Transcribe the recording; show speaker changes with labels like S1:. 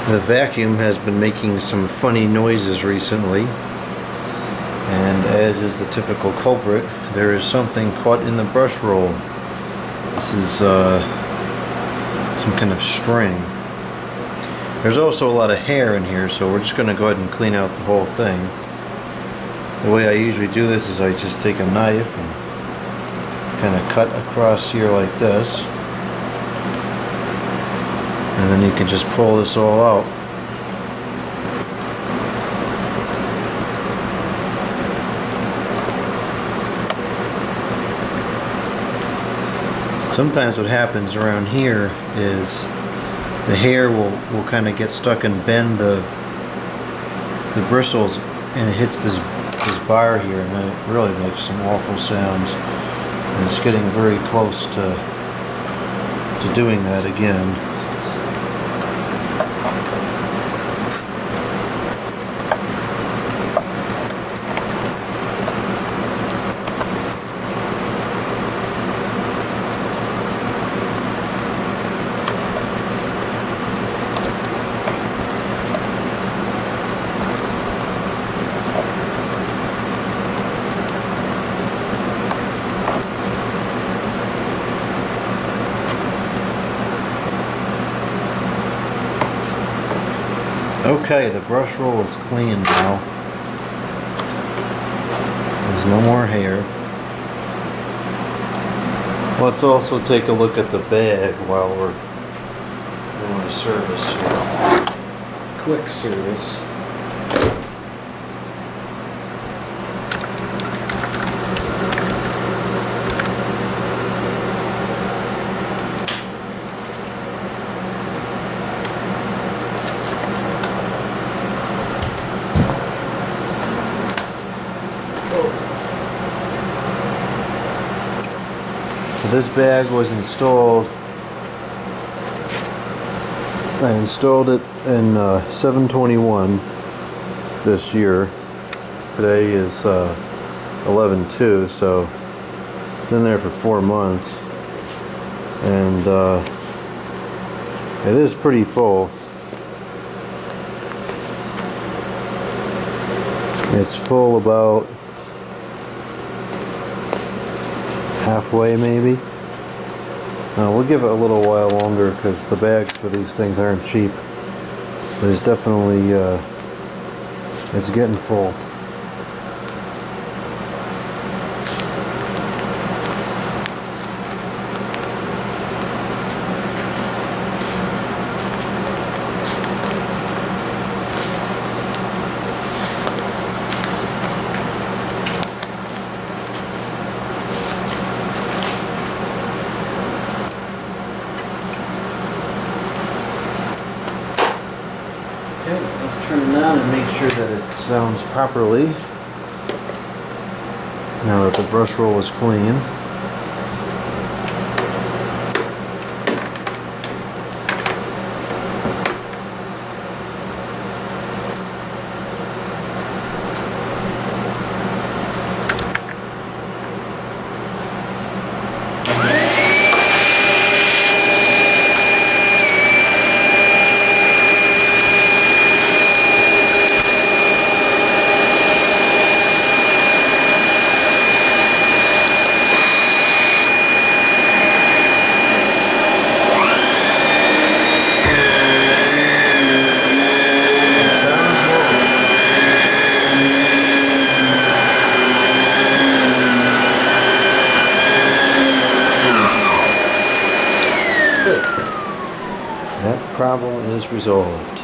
S1: The vacuum has been making some funny noises recently, and as is the typical culprit, there is something caught in the brush roll. This is some kind of string. There's also a lot of hair in here, so we're just going to go ahead and clean out the whole thing. The way I usually do this is I just take a knife and kind of cut across here like this, and then you can just pull this all out. Sometimes what happens around here is the hair will kind of get stuck and bend the bristles, and it hits this bar here, and then it really makes some awful sounds. And it's getting very close to doing that again. Okay, the brush roll is clean now. There's no more hair. Let's also take a look at the bag while we're doing a service here. Quick service. This bag was installed. I installed it in 7/21 this year. Today is 11/2, so it's been there for 4 months, and it is pretty full. It's full about halfway maybe. We'll give it a little while longer because the bags for these things aren't cheap. But it's definitely it's getting full. Okay, let's turn it on and make sure that it sounds properly. Now that the brush roll is clean. That problem is resolved.